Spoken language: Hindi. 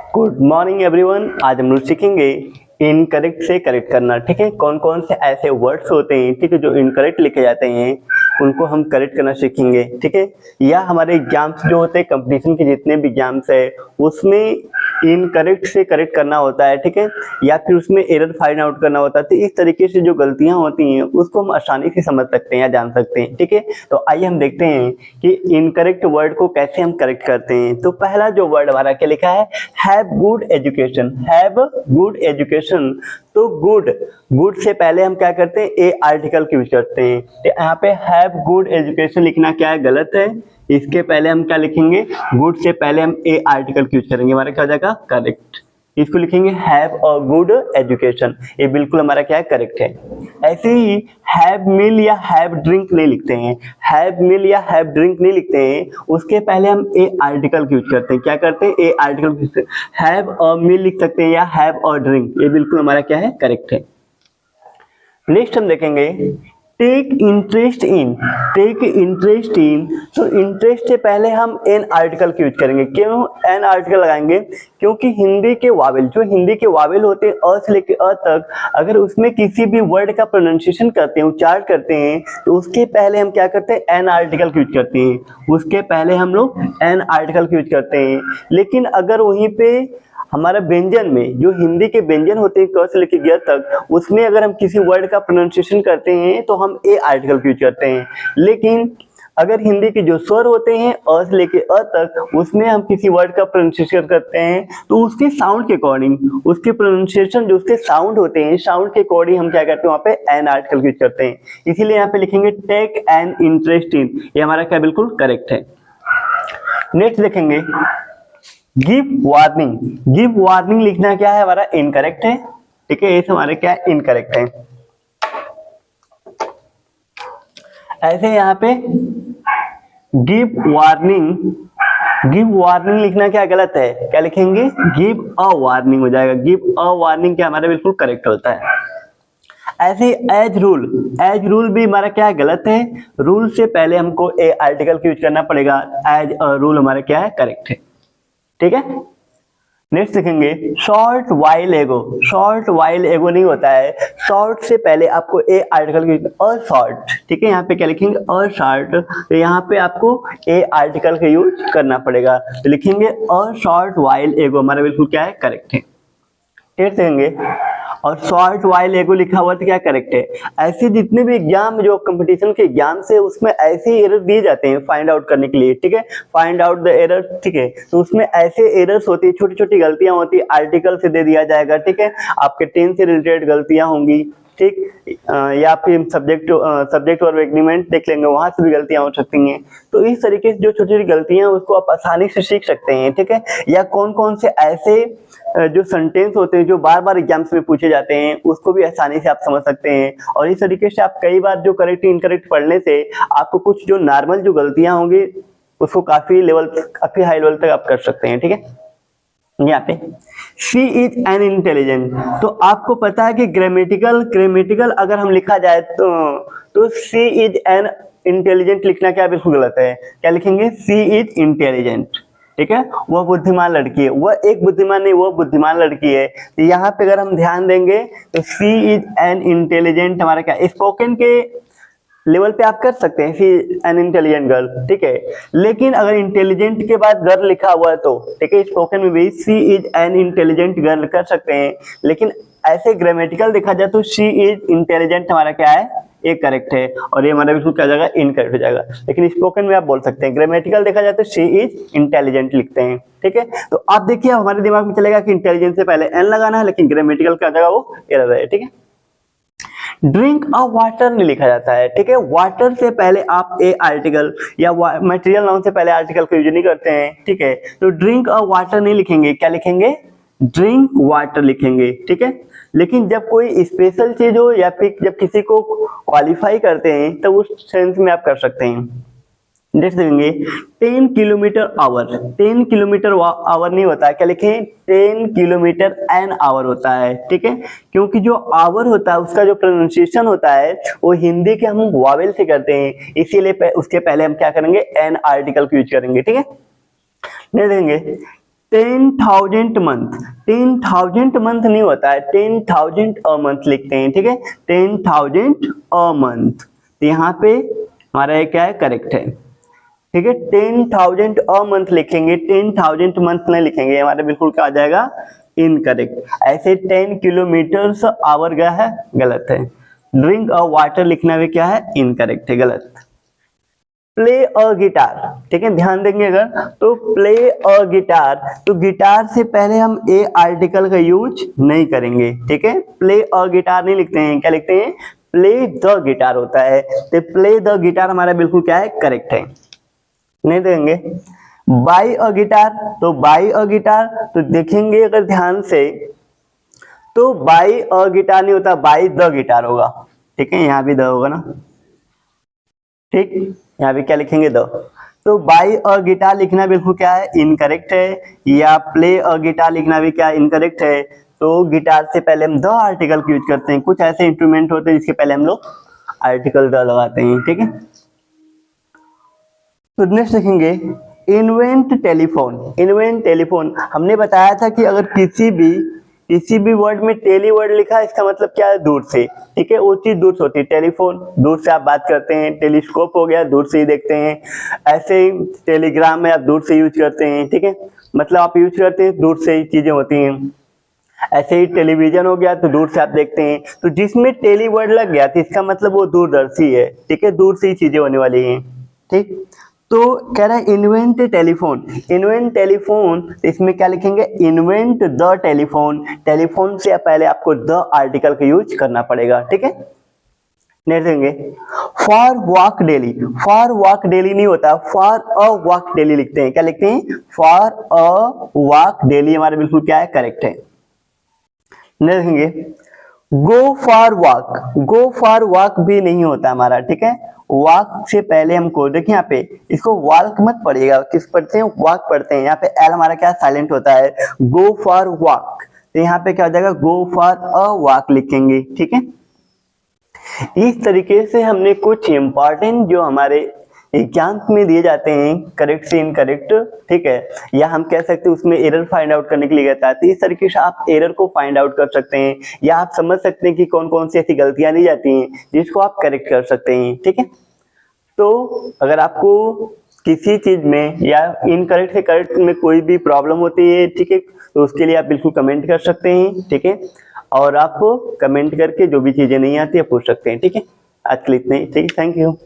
Good morning everyone. आज हम लोग सीखेंगे इनकरेक्ट से करेक्ट करना। ठीक है, कौन कौन से ऐसे वर्ड्स होते हैं, ठीक है, जो इनकरेक्ट लिखे जाते हैं उनको हम करेक्ट करना सीखेंगे। ठीक है, या हमारे एग्जाम्स जो होते हैं, कंपटीशन के जितने भी एग्जाम्स है उसमें इनकरेक्ट से करेक्ट करना होता है। ठीक है, या फिर उसमें एरर फाइंड आउट करना होता है। तो इस तरीके से जो गलतियां होती हैं उसको हम आसानी से समझ सकते हैं या जान सकते हैं। ठीक है, तो आइए हम देखते हैं कि इनकरेक्ट वर्ड को कैसे हम करेक्ट करते हैं। तो पहला जो वर्ड हमारा क्या लिखा है, have good education. Have good education. तो गुड से पहले हम क्या करते हैं, ए आर्टिकल की यूज करते हैं। तो यहाँ पे हैव गुड एजुकेशन लिखना क्या है, गलत है। इसके पहले हम क्या लिखेंगे, गुड से पहले हम ए आर्टिकल की यूज करेंगे, हमारा क्या हो जाएगा, करेक्ट। इसको लिखेंगे हैव अ गुड एजुकेशन, ये बिल्कुल हमारा क्या है, करेक्ट है। ऐसे ही हैव मील या हैव ड्रिंक नहीं लिखते हैं। हैव मील या हैव ड्रिंक नहीं लिखते हैं, उसके पहले हम ए आर्टिकल की यूज करते हैं। क्या करते हैं, ए आर्टिकल। हैव अ मील लिख सकते हैं या हैव अ ड्रिंक, ये बिल्कुल हमारा क्या है, करेक्ट है। नेक्स्ट हम देखेंगे take interest in. Take interest in, तो इंटरेस्ट से पहले हम एन आर्टिकल की यूज करेंगे। क्यों एन आर्टिकल लगाएंगे, क्योंकि हिंदी के वावेल, जो हिंदी के वावेल होते हैं अ से लेकर अ तक, अगर उसमें किसी भी वर्ड का प्रोनाउंसिएशन करते हैं, उच्चारण करते हैं, तो उसके पहले हम क्या करते हैं, एन आर्टिकल की यूज करते हैं। उसके पहले हम लोग एन आर्टिकल की यूज करते हैं। लेकिन अगर वहीं पे हमारा व्यंजन में, जो हिंदी के व्यंजन होते हैं क से लेकर ग तक, उसमें अगर हम किसी वर्ड का प्रोनाउंसिएशन करते हैं तो हम ए आर्टिकल यूज करते हैं। लेकिन अगर हिंदी के जो स्वर होते हैं अ से लेकर अ तक, उसमें हम किसी वर्ड का प्रोनाउंसिएशन करते हैं तो उसके साउंड के अकॉर्डिंग, उसके प्रोनाउंसिएशन जो उसके साउंड होते हैं, साउंड के अकॉर्डिंग हम क्या करते हैं, वहाँ पे एन आर्टिकल यूज करते हैं। इसीलिए यहाँ पे लिखेंगे टेक एन इंटरेस्ट इन, ये हमारा क्या बिल्कुल करेक्ट है। नेक्स्ट देखेंगे गिव वार्निंग। गिव वार्निंग लिखना क्या है, हमारा इनकरेक्ट है। ठीक है, ये हमारे क्या है, इनकरेक्ट है। ऐसे यहाँ पे गिव वार्निंग, गिव वार्निंग लिखना क्या गलत है, क्या लिखेंगे, गिव अ वार्निंग हो जाएगा। गिव अ वार्निंग क्या हमारा बिल्कुल करेक्ट होता है। ऐसे एज रूल, एज रूल भी हमारा क्या है, गलत है। रूल से पहले हमको ए आर्टिकल की यूज करना पड़ेगा। एज अ रूल हमारा क्या है, करेक्ट है। ठीक है, नेक्स्ट देखेंगे शॉर्ट वाइल एगो। शॉर्ट वाइल एगो नहीं होता है, शॉर्ट से पहले आपको ए आर्टिकल की अ शॉर्ट। ठीक है, यहाँ पे क्या लिखेंगे, अ शॉर्ट, तो यहाँ पे आपको ए आर्टिकल का यूज करना पड़ेगा। तो लिखेंगे अ शॉर्ट वाइल एगो, हमारा बिल्कुल क्या है, करेक्ट है। ठीक देखेंगे, और शॉर्ट वाइल एगो लिखा हुआ तो क्या करेक्ट है। ऐसे जितने भी एग्जाम, जो कंपटीशन के एग्जाम से, उसमें ऐसे एरर दिए जाते हैं फाइंड आउट करने के लिए। ठीक है, फाइंड आउट द एरर। ठीक है, तो उसमें ऐसे एरर्स होती है, छोटी छोटी गलतियां होती है, आर्टिकल से दे दिया जाएगा। ठीक है, आपके टेंस से रिलेटेड गलतियां होंगी। ठीक, या फिर सब्जेक्ट और एग्रीमेंट देख लेंगे, वहां से भी गलतियां हो सकती हैं। तो इस तरीके से जो छोटी छोटी गलतियां हैं उसको आप आसानी से सीख सकते हैं। ठीक है, या कौन कौन से ऐसे जो सेंटेंस होते हैं जो बार बार एग्जाम्स में पूछे जाते हैं, उसको भी आसानी से आप समझ सकते हैं। और इस तरीके से आप कई बार जो करेक्ट इनकरेक्ट पढ़ने से आपको कुछ जो नॉर्मल जो गलतियां होंगी उसको काफी हाई लेवल तक आप कर सकते हैं। ठीक है, यहाँ पे शी इज एन इंटेलिजेंट, तो आपको पता है कि ग्रामेटिकल अगर हम लिखा जाए तो शी इज एन इंटेलिजेंट लिखना क्या बिल्कुल गलत है। क्या लिखेंगे, शी इज इंटेलिजेंट। ठीक है, वह बुद्धिमान लड़की है, वह एक बुद्धिमान नहीं, वह बुद्धिमान लड़की है। तो यहाँ पे अगर हम ध्यान देंगे तो शी इज एन इंटेलिजेंट हमारा क्या, स्पोकन के लेवल पे आप कर सकते हैं, शी एन इंटेलिजेंट गर्ल। ठीक है, लेकिन अगर इंटेलिजेंट के बाद गर्ल लिखा हुआ है तो, ठीक है, स्पोकन में भी she is an intelligent girl कर सकते हैं। लेकिन ऐसे ग्रामेटिकल देखा जाए तो शी इज इंटेलिजेंट हमारा क्या है, ये करेक्ट है, और ये हमारा बिल्कुल क्या हो जाएगा, इनकरेक्ट हो जाएगा। लेकिन स्पोकन में आप बोल सकते हैं, ग्रामेटिकल देखा जाए तो शी इज इंटेलिजेंट लिखते हैं। ठीक है, तो आप देखिए हमारे दिमाग में चलेगा कि इंटेलिजेंट से पहले एन लगाना है, लेकिन ग्रामेटिकल क्या जगह वो एरर है। ठीक है, ड्रिंक अ वाटर नहीं लिखा जाता है। ठीक है, वाटर से पहले आप ए आर्टिकल या मटेरियल नाउन से पहले आर्टिकल का यूज नहीं करते हैं। ठीक है, तो ड्रिंक अ वाटर नहीं लिखेंगे, क्या लिखेंगे, ड्रिंक वाटर लिखेंगे। ठीक है, लेकिन जब कोई स्पेशल चीज हो या फिर जब किसी को क्वालिफाई करते हैं तो उस सेंस में आप कर सकते हैं। नेक्स्ट देखेंगे 10 किलोमीटर आवर। 10 किलोमीटर आवर नहीं होता है, क्या लिखें, 10 किलोमीटर एन आवर होता है। ठीक है, क्योंकि जो आवर होता है उसका जो प्रोनाउंसिएशन होता है वो हिंदी के हम वावेल से करते हैं, इसीलिए उसके पहले हम क्या करेंगे, एन आर्टिकल को यूज करेंगे। ठीक है, नहीं देंगे 10,000 मंथ, 10,000 मंथ नहीं होता है, 10,000 अ मंथ लिखते हैं, ठीक है, 10,000 अ मंथ। तो यहाँ पे हमारा ये क्या है, करेक्ट है, ठीक है, 10,000 अ मंथ लिखेंगे, 10,000 मंथ नहीं लिखेंगे, हमारा बिल्कुल क्या आ जाएगा, इनकरेक्ट। ऐसे 10 किलोमीटर आवर गया है, गलत है। ड्रिंक अ वाटर लिखना भी क्या है, इनकरेक्ट है, गलत। प्ले अ गिटार, ठीक है, ध्यान देंगे अगर तो प्ले अ गिटार, तो गिटार से पहले हम ए आर्टिकल का यूज नहीं करेंगे, ठीक है, प्ले अ गिटार नहीं लिखते हैं, क्या लिखते हैं, प्ले द गिटार होता है। तो प्ले द गिटार हमारा बिल्कुल क्या है, करेक्ट है, नहीं देंगे। बाई अ गिटार, तो बाई अ गिटार, तो देखेंगे अगर ध्यान से तो बाई अ गिटार नहीं होता, बाई द गिटार होगा, ठीक है, यहाँ भी द होगा ना, ठीक, यहाँ भी क्या लिखेंगे, द। तो बाई अ गिटार लिखना बिल्कुल क्या है, इनकरेक्ट है, या प्ले अ गिटार लिखना भी क्या इनकरेक्ट है। तो गिटार से पहले हम द आर्टिकल यूज करते हैं, कुछ ऐसे इंस्ट्रूमेंट होते हैं जिसके पहले हम लोग आर्टिकल द लगाते हैं, ठीक है। तो नेक्स्ट देखेंगे इन्वेंट टेलीफोन। इन्वेंट टेलीफोन, हमने बताया था कि अगर किसी भी वर्ड में टेली वर्ड लिखा है, इसका मतलब क्या है, दूर से, ठीक है, वो चीज दूर से होती है। टेलीफोन दूर से आप बात करते हैं, टेलीस्कोप हो गया दूर से ही देखते हैं, ऐसे ही टेलीग्राम में आप दूर से यूज करते हैं, ठीक है, मतलब आप यूज करते हैं दूर से ही चीजें होती हैं। ऐसे ही टेलीविजन हो गया तो दूर से आप देखते हैं, तो जिसमें टेली वर्ड लग गया तो इसका मतलब वो दूरदर्शी है, ठीक है, दूर से ही चीजें होने वाली हैं, ठीक। तो कह रहा है इन्वेंट टेलीफोन, इन्वेंट टेलीफोन, इसमें क्या लिखेंगे, इन्वेंट द टेलीफोन, टेलीफोन से पहले आपको द आर्टिकल का यूज करना पड़ेगा, ठीक है। नेक्स्ट देंगे for walk daily, for walk daily नहीं होता, फॉर अ वॉक डेली लिखते हैं, क्या लिखते हैं, फॉर अ वॉक डेली, हमारा बिल्कुल क्या है, करेक्ट है। नेक्स्ट देखेंगे go for walk, go for walk भी नहीं होता हमारा, ठीक है, वॉक से पहले हमको देखिए यहाँ पे इसको वॉक मत पढ़िएगा, किस पढ़ते हैं, वॉक पढ़ते हैं, यहाँ पे एल हमारा क्या साइलेंट होता है, गो फॉर वॉक, तो यहाँ पे क्या हो जाएगा, गो फॉर अ वॉक लिखेंगे, ठीक है। इस तरीके से हमने कुछ इंपॉर्टेंट जो हमारे एग्जाम्स में दिए जाते हैं, करेक्ट से इनकरेक्ट, ठीक है, या हम कह सकते हैं उसमें एरर फाइंड आउट करने के लिए कहता है, तो इस तरीके से आप एरर को फाइंड आउट कर सकते हैं, या आप समझ सकते हैं कि कौन कौन सी ऐसी गलतियां दी जाती हैं जिसको आप करेक्ट कर सकते हैं, ठीक है। तो अगर आपको किसी चीज में या इनकरेक्ट से करेक्ट में कोई भी प्रॉब्लम होती है, ठीक है, तो उसके लिए आप बिल्कुल कमेंट कर सकते हैं, ठीक है, और आप कमेंट करके जो भी चीजें नहीं आती है पूछ सकते हैं, ठीक है। आज के लिए इतना ही, ठीक है, थैंक यू।